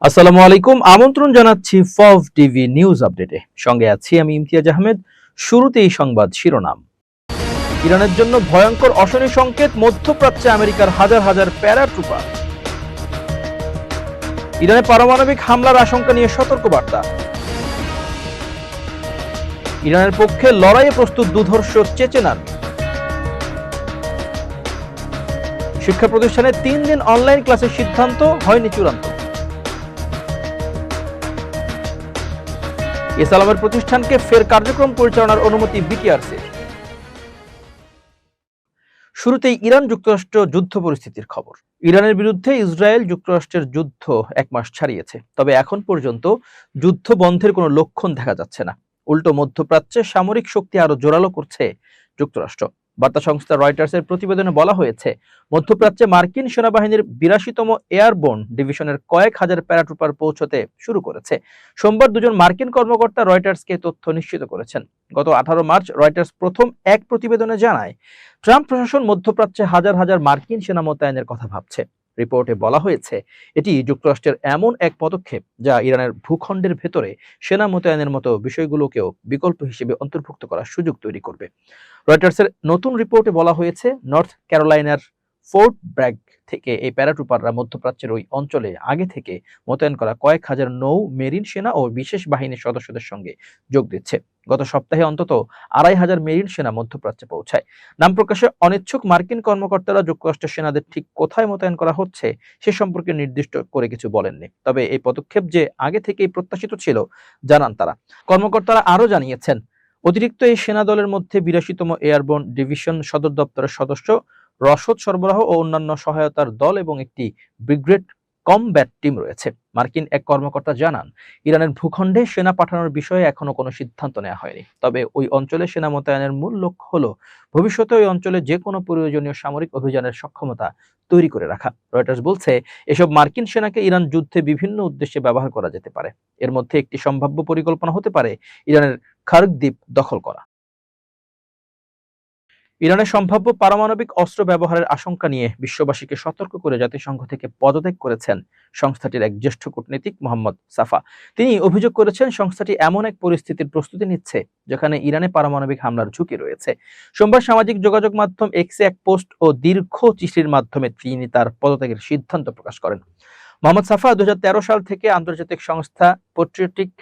আসসালামু আলাইকুম, আমন্ত্রণ জানাচ্ছি ফভ টিভি নিউজ আপডেটে। সঙ্গে আছি আমি ইমতিয়াজ আহমেদ। শুরুতেই সংবাদ শিরোনাম। ইরানের জন্য ভয়ঙ্কর অশনি সংকেত, মধ্যপ্রাচ্যে আমেরিকার হাজার হাজার প্যারাট্রুপার। ইরানে পারমাণবিক হামলার আশঙ্কা নিয়ে সতর্কবার্তা। ইরানের পক্ষে লড়াইয়ে প্রস্তুত দুধর্ষ চেচেন আর্মি। শিক্ষা প্রতিষ্ঠানে 3 দিন অনলাইন ক্লাসের সিদ্ধান্ত হয়নি চূড়ান্ত। ইসলামের প্রতিষ্ঠানকে ফের কার্যক্রম পরিচালনার অনুমতি বিটিআরসি। শুরুতেই ইরান যুক্তরাষ্ট্র যুদ্ধ পরিস্থিতির খবর। ইরানের বিরুদ্ধে ইসরায়েল যুক্তরাষ্ট্রের যুদ্ধ 1 মাস ছাড়িয়েছে, তবে এখন পর্যন্ত যুদ্ধ বন্ধের কোনো লক্ষণ দেখা যাচ্ছে না। উল্টো মধ্যপ্রাচ্যে সামরিক শক্তি আরো জোরালো করছে যুক্তরাষ্ট্র। বার্তা সংস্থা রয়টার্সের প্রতিবেদনে বলা হয়েছে, মধ্যপ্রাচ্যে মার্কিন সেনাবাহিনীর 82তম এয়ারবোর্ন ডিভিশনের কয়েক হাজার প্যারাট্রুপার পৌঁছতে শুরু করেছে। সোমবার দুজন মার্কিন কর্মকর্তা রয়টার্সকে তথ্য নিশ্চিত করেছেন। গত 18 মার্চ রয়টার্স প্রথম এক প্রতিবেদনে জানায়, ট্রাম্প প্রশাসন মধ্যপ্রাচ্যে হাজার হাজার মার্কিন সেনা মোতায়েনের কথা ভাবছে। রিপোর্টে বলা হয়েছে, এটি যুক্তরাষ্ট্রের এমন এক পদক্ষেপ যা ইরানের ভূখণ্ডের ভেতরে সেনা মোতায়েনের মতো বিষয়গুলোকেও বিকল্প হিসেবে অন্তর্ভুক্ত করার সুযোগ তৈরি করবে। রয়টার্সের নতুন রিপোর্টে বলা হয়েছে, নর্থ ক্যারোলাইনার ফোর্ট ব্র্যাগ থেকে এই প্যারাট্রুপাররা মধ্যপ্রাচ্যের ওই অঞ্চলে আগে থেকে মোতায়েন করা কয়েক হাজার নৌ, মেরিন সেনা ও বিশেষ বাহিনীর সদস্যদের সঙ্গে যোগ দিচ্ছে। গত সপ্তাহে অন্তত 2500 মেরিন সেনা মধ্যপ্রাচ্যে পৌঁছায়। নাম প্রকাশে অনিচ্ছুক মার্কিন কর্মকর্তারা যুক্তরাষ্ট্রের সেনাদের ঠিক কোথায় মোতায়েন করা হচ্ছে সে সম্পর্কে নির্দিষ্ট করে কিছু বলেননি। তবে এই পদক্ষেপ যে আগে থেকেই প্রত্যাশিত ছিল জানান তারা। কর্মকর্তারা আরো জানিয়েছেন, অতিরিক্ত এই সেনা দলের মধ্যে 82তম এয়ারবোর্ন ডিভিশন সদর দপ্তরের সদস্য, রসদ সরবরাহ ও অন্যান্য সহায়তার দল এবং একটি ব্রিগেড কমব্যাট টিম রয়েছে। মার্কিন এক কর্মকর্তা জানান, ইরানের ভূখণ্ডে সেনা পাঠানোর বিষয়ে এখনো কোনো সিদ্ধান্ত নেওয়া হয়নি। তবে ওই অঞ্চলে সেনা মোতায়েনের মূল লক্ষ্য হলো ভবিষ্যতে ওই অঞ্চলে যে কোনো প্রয়োজনীয় সামরিক অভিযানের সক্ষমতা তৈরি করে রাখা। রয়টার্স বলছে, এসব মার্কিন সেনাকে ইরান যুদ্ধে বিভিন্ন উদ্দেশ্যে ব্যবহার করা যেতে পারে। এর মধ্যে একটি সম্ভাব্য পরিকল্পনা হতে পারে ইরানের খার্ক দ্বীপ দখল করা। ইরানের সম্ভাব্য পারমাণবিক অস্ত্র ব্যবহারের আশঙ্কা নিয়ে বিশ্ববাসীকে সতর্ক করে জাতিসংঘ থেকে পদত্যাগ করেছেন সংস্থাটির এক জ্যেষ্ঠ কূটনীতিক মোহাম্মদ সাফা। তিনি অভিযোগ করেছেন, সংস্থাটি এমন এক পরিস্থিতির প্রস্তুতি নিচ্ছে যেখানে ইরানে পারমাণবিক হামলার ঝুঁকি রয়েছে। সোমবার সামাজিক যোগাযোগ মাধ্যম এক্সে এক পোস্ট ও দীর্ঘ চিঠির মাধ্যমে তিনি তার পদত্যাগের সিদ্ধান্ত প্রকাশ করেন। মোহাম্মদ সাফা 2013 সাল থেকে আন্তর্জাতিক সংস্থা পেট্রিয়টিক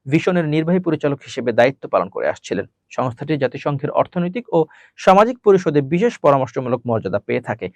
ভিশনের নির্বাহী পরিচালক হিসেবে দায়িত্ব পালন করে আসছিলেন। সংস্থাটি জাতিসংঘের অর্থনৈতিক ও সামাজিক পরিষদে বিশেষ পরামর্শমূলক মর্যাদা পেয়ে থাকে।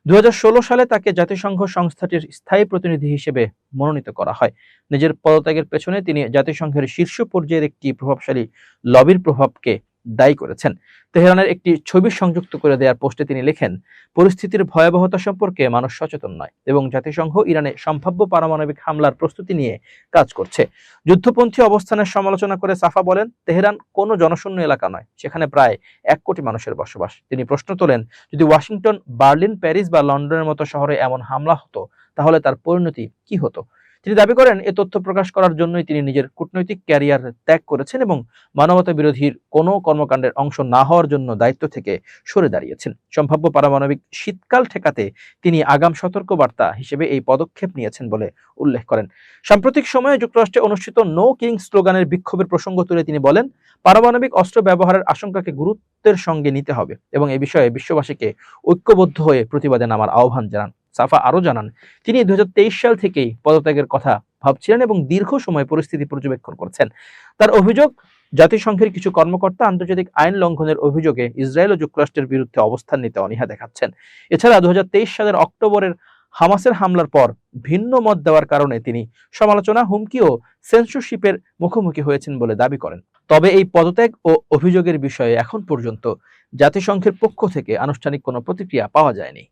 2016 সালে তাকে জাতিসংঘ সংস্থাটির স্থায়ী প্রতিনিধি হিসেবে মনোনীত করা হয়। নিজের পদত্যাগের পেছনে তিনি জাতিসংঘের শীর্ষ পর্যায়ের একটি প্রভাবশালী লবির প্রভাবকে দায়ী করেছেন। তেহরানের একটি ছবি সংযুক্ত করে দেওয়ার পোস্টে তিনি লেখেন, পরিস্থিতির ভয়াবহতা সম্পর্কে মানুষ সচেতন নয় এবং জাতিসংঘ ইরানে সম্ভাব্য পারমাণবিক হামলার প্রস্তুতি নিয়ে কাজ করছে। যুদ্ধপন্থী অবস্থানের সমালোচনা করে সাফা বলেন, তেহরান কোনো জনশূন্য এলাকা নয়, সেখানে প্রায় 1 কোটি মানুষের বসবাস। তিনি প্রশ্ন তোলেন, যদি ওয়াশিংটন, বার্লিন, প্যারিস বা লন্ডনের মতো শহরে এমন হামলা হতো তাহলে তার পরিণতি কি হতো? তিনি দাবি করেন, এ তথ্য প্রকাশ করার জন্যই তিনি নিজের কূটনৈতিক ক্যারিয়ার ত্যাগ করেছেন এবং মানবতা বিরোধীর কোনো কর্মকাণ্ডের অংশ না হওয়ার জন্য দায়িত্ব থেকে সরে দাঁড়িয়েছেন। সম্ভাব্য পারমাণবিক শীতকাল ঠেকাতে তিনি আগাম সতর্কবার্তা হিসেবে এই পদক্ষেপ নিয়েছেন বলে উল্লেখ করেন। সাম্প্রতিক সময়ে যুক্তরাষ্ট্রে অনুষ্ঠিত নো কিলিং স্লোগানের বিক্ষোভের প্রসঙ্গ তুলে তিনি বলেন, পারমাণবিক অস্ত্র ব্যবহারের আশঙ্কাকে গুরুত্বের সঙ্গে নিতে হবে এবং এ বিষয়ে বিশ্ববাসীকে ঐক্যবদ্ধ হয়ে প্রতিবাদে নামার আহ্বান জানান। সাফা আরো জানান, তিনি 2023 সাল থেকেই পদত্যাগের কথা ভাবছিলেন এবং দীর্ঘ সময় পরিস্থিতি পর্যবেক্ষণ করছেন। তার অভিযোগ, জাতিসংঘের কিছু কর্মকর্তা আন্তর্জাতিক আইন লঙ্ঘনের অভিযোগে ইসরায়েল ও যুক্তরাষ্ট্রের বিরুদ্ধে অবস্থান নিতে অনীহা দেখাচ্ছেন। এছাড়া 2023 সালের অক্টোবরের হামাসের হামলার পর ভিন্ন মত দেওয়ার কারণে তিনি সমালোচনা, হুমকি ও সেন্সরশিপের মুখোমুখি হয়েছেন বলে দাবি করেন। তবে এই পদত্যাগ ও অভিযোগের বিষয়ে এখন পর্যন্ত জাতিসংঘের পক্ষ থেকে আনুষ্ঠানিক কোনো প্রতিক্রিয়া পাওয়া যায়নি।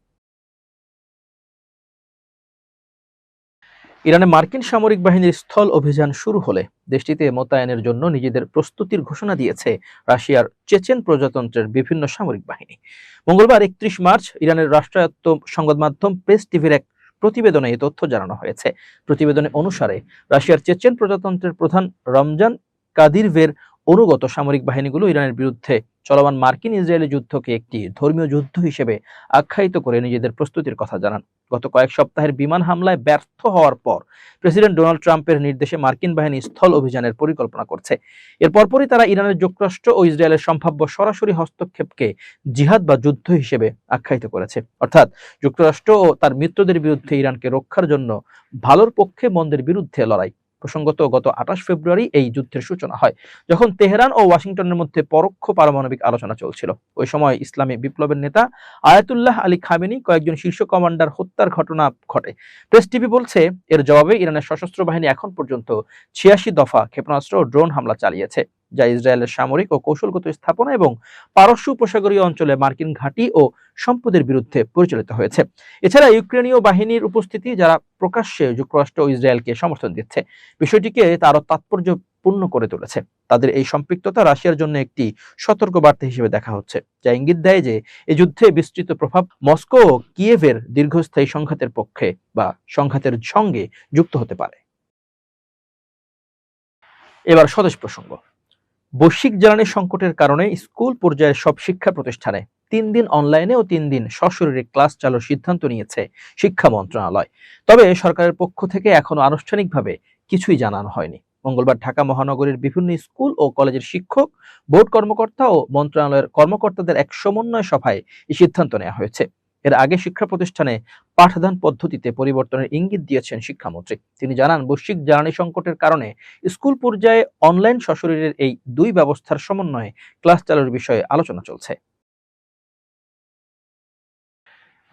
ইরানে মার্কিন সামরিক বাহিনীর স্থল অভিযান শুরু হলে দেশটিতে মোতায়েনের জন্য নিজেদের প্রস্তুতির ঘোষণা দিয়েছে রাশিয়ার চেচেন প্রজাতন্ত্রের বিভিন্ন সামরিক বাহিনী। মঙ্গলবার 31 মার্চ ইরানের রাষ্ট্রায়ত্ত সংবাদ মাধ্যম প্রেস টিভির এক প্রতিবেদনে এই তথ্য জানানো হয়েছে। প্রতিবেদনে অনুসারে রাশিয়ার চেচেন প্রজাতন্ত্রের প্রধান রমজান কাদিরভের অনুগত সামরিক বাহিনীগুলো ইরানের বিরুদ্ধে চলমান মার্কিন ইসরায়েলি যুদ্ধকে একটি ধর্মীয় যুদ্ধ হিসেবে আখ্যায়িত করে নিজেদের প্রস্তুতির কথা জানান। গত কয়েক সপ্তাহের বিমান হামলায় ব্যর্থ হওয়ার পর প্রেসিডেন্ট ডোনাল্ড ট্রাম্পের নির্দেশে মার্কিন বাহিনী স্থল অভিযানের পরিকল্পনা করছে। এর পরপরই তারা ইরানের যুক্তরাষ্ট্র ও ইসরায়েলের সম্ভাব্য সরাসরি হস্তক্ষেপকে জিহাদ বা যুদ্ধ হিসেবে আখ্যায়িত করেছে। অর্থাৎ যুক্তরাষ্ট্র ও তার মিত্রদের বিরুদ্ধে ইরানকে রক্ষার জন্য ভালোর পক্ষে মন্দের বিরুদ্ধে লড়াই। প্রসঙ্গত, গত 28 ফেব্রুয়ারি এই যুদ্ধের সূচনা হয়, যখন তেহরান ও ওয়াশিংটনের মধ্যে পরোক্ষ পারমাণবিক আলোচনা চলছিল। ওই সময় ইসলামী বিপ্লবের নেতা আয়াতুল্লাহ আলী খামেনি কয়েকজন শীর্ষ কমান্ডার হত্যার ঘটনা ঘটে। প্রেস টিভি বলছে, এর জবাবে ইরানের সশস্ত্র বাহিনী এখন পর্যন্ত 86 দফা ক্ষেপণাস্ত্র ও ড্রোন হামলা চালিয়েছে, যা ইসরায়েলের সামরিক ও কৌশলগত স্থাপনা এবং পারস্য উপসাগরীয় অঞ্চলে মার্কিন ঘাঁটি ও সম্পদের বিরুদ্ধে পরিচালিত হয়েছে। এছাড়া ইউক্রেনীয় বাহিনীর উপস্থিতি, যারা প্রকাশ্যে যুক্তরাষ্ট্র ও ইসরায়েলকে সমর্থন দিচ্ছে, বিষয়টিকে আরো তাৎপর্যপূর্ণ করে তুলেছে। তাদের এই সম্পৃক্ততা রাশিয়ার জন্য একটি সতর্ক বার্তা হিসেবে দেখা হচ্ছে, যা ইঙ্গিত দেয় যে এই যুদ্ধে বিস্তৃত প্রভাব মস্কো ও কিয়েভের দীর্ঘস্থায়ী সংঘাতের পক্ষে বা সংঘাতের সঙ্গে যুক্ত হতে পারে। এবার স্বদেশ প্রসঙ্গ। বৈশ্বিক জ্বালানি সংকটের কারণে স্কুল পর্যায়ের সব শিক্ষা প্রতিষ্ঠানে 3 দিন অনলাইনে ও 3 দিন সশরীরে ক্লাস চালুর সিদ্ধান্ত নিয়েছে শিক্ষা মন্ত্রণালয়। তবে সরকারের পক্ষ থেকে এখনো আনুষ্ঠানিকভাবে কিছুই জানানো হয়নি। মঙ্গলবার ঢাকা মহানগরীর বিভিন্ন স্কুল ও কলেজের শিক্ষক, বোর্ড কর্মকর্তা ও মন্ত্রণালয়ের কর্মকর্তাদের এক সমন্বয় সভায় এই সিদ্ধান্ত নেওয়া হয়েছে। এর আগে শিক্ষা প্রতিষ্ঠানে পাঠদান পদ্ধতিতে পরিবর্তনের ইঙ্গিত দিয়েছেন শিক্ষামন্ত্রী। তিনি জানান, বৈশ্বিক জ্বালানি সংকটের কারণে স্কুল পর্যায়ে অনলাইন সশরীরের এই দুই ব্যবস্থার সমন্বয়ে ক্লাস চালুর বিষয়ে আলোচনা চলছে।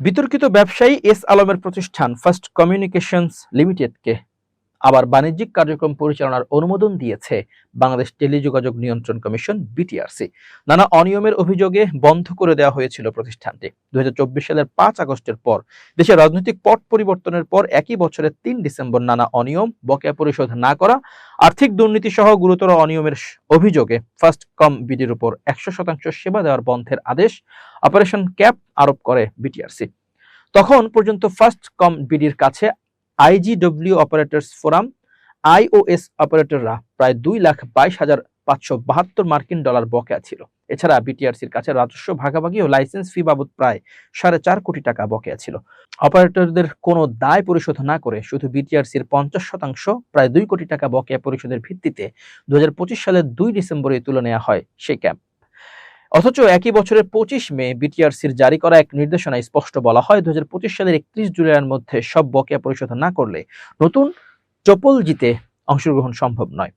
বিতর্কিত ব্যবসায়ী এস আলমের প্রতিষ্ঠান ফার্স্ট কমিউনিকেশনস লিমিটেডকে আবার বাণিজ্যিক কার্যক্রম পরিচালনার অনুমোদন দিয়েছে বাংলাদেশ টেলিযোগাযোগ নিয়ন্ত্রণ কমিশন বিটিআরসি। নানা অনিয়মের অভিযোগে বন্ধ করে দেওয়া হয়েছিল প্রতিষ্ঠানটি। 2024 সালের 5 আগস্টের পর দেশের রাজনৈতিক পট পরিবর্তনের পর একই বছরের 3 ডিসেম্বর নানা অনিয়ম, বকেয়া পরিশোধ না করা, আর্থিক দুর্নীতি সহ গুরুতর অনিয়মের অভিযোগে ফার্স্ট কম বিডির উপর 100% সেবা দেওয়ার বন্ধের আদেশ, অপারেশন ক্যাপ আরোপ করে বিটিআরসি। তখন পর্যন্ত ফার্স্ট কম বিডির কাছে আইজিডব্লিউ অপারেটরস ফোরাম, আইওএস অপারেটররা প্রায় 2,22,572 মার্কিন ডলার বকেয়া ছিল। এছাড়া বিটিআরসির কাছে রাজস্ব ভাগাভাগি ও লাইসেন্স ফি বাবদ প্রায় 4.5 কোটি টাকা বকেয়া ছিল। অপারেটরদের কোনো দায় পরিশোধ না করে শুধু বিটিআরসির 50% প্রায় 2 কোটি টাকা বকেয়া পরিশোধের ভিত্তিতে 2025 সালের 2 ডিসেম্বরে তুলে নেওয়া হয় সেই ক্যাম্প। অথচ একই বছরের 25 মে বিটিআরসির জারি করা এক নির্দেশনায় স্পষ্ট বলা হয়, 2025 সালের 31 জুলাইয়ের মধ্যে সব বকেয়া পরিশোধ না করলে নতুন টপোলজিতে অংশগ্রহণ সম্ভব নয়।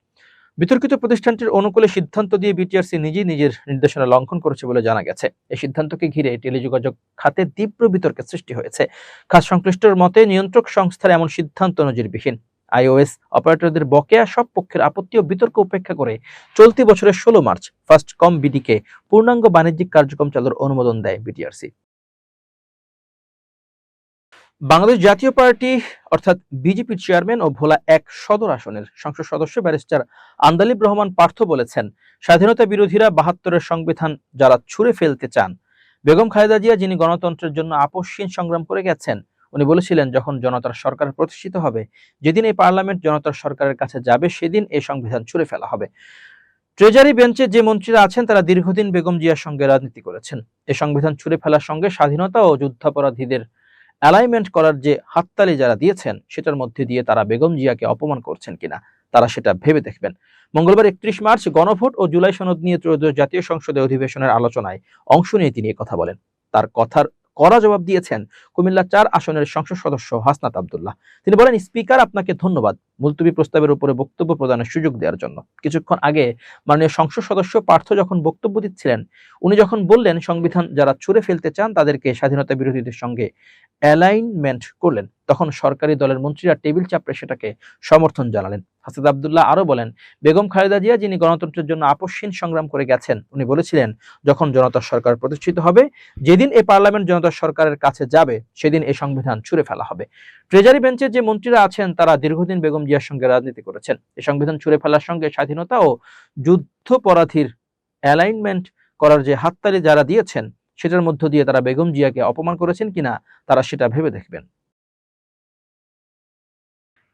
বিতর্কিত প্রতিষ্ঠানটির অনুকূলে সিদ্ধান্ত দিয়ে বিটিআরসি নিজেই নিজের নির্দেশনা লঙ্ঘন করেছে বলে জানা গেছে। এই সিদ্ধান্তকে ঘিরে টেলিযোগাযোগ খাতে তীব্র বিতর্কের সৃষ্টি হয়েছে। খাত সংশ্লিষ্টর মতে, নিয়ন্ত্রক সংস্থার এমন সিদ্ধান্ত নজিরবিহীন। আইওএস অপারেটরদের বকেয়া সব পক্ষের আপত্তি ও বিতর্ক উপেক্ষা করে চলতি বছরের 16 মার্চ ফার্স্ট কম বিডিকে পূর্ণাঙ্গ বাণিজ্যিক কার্যক্রম চালুর অনুমোদন দেয় বিটিআরসি। বাংলাদেশ জাতীয় পার্টি অর্থাৎ বিজেপির চেয়ারম্যান ও ভোলা 1 সদর আসনের সংসদ সদস্য ব্যারিস্টার আন্দালিব রহমান পার্থ বলেছেন, স্বাধীনতা বিরোধীরা 72-এর সংবিধান যারা ছুঁড়ে ফেলতে চান, বেগম খালেদা জিয়া যিনি গণতন্ত্রের জন্য আপসহীন সংগ্রাম করে গেছেন, উনি বলেছিলেন, যখন জনতার সরকার প্রতিষ্ঠিত হবে, যেদিন এই পার্লামেন্ট জনতার সরকারের কাছে যাবে, সেদিন এই সংবিধান ছুঁড়ে ফেলা হবে। ট্রেজারি বেঞ্চে যে মন্ত্রীরা আছেন তারা দীর্ঘদিন বেগম জিয়ার সঙ্গে রাজনীতি করেছেন। এই সংবিধান ছুঁড়ে ফেলার সঙ্গে স্বাধীনতা ও যুদ্ধাপরাধীদের অ্যালাইনমেন্ট করার যে হাততালি যারা দিয়েছেন, সেটার মধ্যে দিয়ে তারা বেগম জিয়াকে অপমান করছেন কিনা তারা সেটা ভেবে দেখবেন। মঙ্গলবার 31 মার্চ গণভোট ও জুলাই সনদ নিয়ে ত্রয়োদশ জাতীয় সংসদে অধিবেশনের আলোচনায় অংশ নিয়ে তিনি কথা বলেন। তার কথার কড়া জবাব দিয়েছেন কুমিল্লা 4 আসনের সংসদ সদস্য হাসনাত আব্দুল্লাহ। তিনি বলেন, স্পিকার আপনাকে ধন্যবাদ মুলতবি প্রস্তাবের উপরে বক্তব্য প্রদানের সুযোগ দেওয়ার জন্য। কিছুক্ষণ আগে মাননীয় সংসদ সদস্য পার্থ যখন বক্তব্য দিচ্ছিলেন, উনি যখন বললেন সংবিধান যারা ছুঁড়ে ফেলতে চান তাদেরকে স্বাধীনতা বিরোধীদের সঙ্গে অ্যালাইনমেন্ট করলেন, তখন সরকারি দলের মন্ত্রীরা টেবিল চাপড়ে সেটাকে সমর্থন জানালেন। হাসনাত আব্দুল্লাহ আরো বলেন, বেগম খালেদা জিয়া যিনি গণতন্ত্রের জন্য আপসহীন সংগ্রাম করে গেছেন, উনি বলেছিলেন, যখন জনতার সরকার প্রতিষ্ঠিত হবে, যেদিন এই পার্লামেন্ট জনতার সরকারের কাছে যাবে, সেদিন এই সংবিধান ছুঁড়ে ফেলা হবে। ট্রেজারি বেঞ্চে যে মন্ত্রীরা আছেন তারা দীর্ঘদিন বেগম জিয়ার সঙ্গে রাজনীতি করেছেন। এই সংবিধান ছুঁড়ে ফেলার সঙ্গে স্বাধীনতা ও যুদ্ধাপরাধীর অ্যালাইনমেন্ট করার যে হাততালি যারা দিয়েছেন, সেটার মধ্য দিয়ে তারা বেগম জিয়াকে অপমান করেছেন কিনা তারা সেটা ভেবে দেখবেন।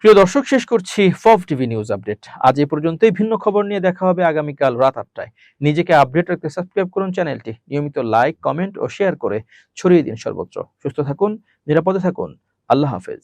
প্রিয় দর্শক, শেষ করছি ফফ টিভি নিউজ আপডেট। আজ এই পর্যন্তই। ভিন্ন খবর নিয়ে দেখা হবে আগামীকাল রাত 8টায়। নিজেকে আপডেট রাখতে সাবস্ক্রাইব করুন চ্যানেলটি। নিয়মিত লাইক, কমেন্ট ও শেয়ার করে ছড়িয়ে দিন সর্বত্র। সুস্থ থাকুন, নিরাপদে থাকুন। আল্লাহ হাফেজ।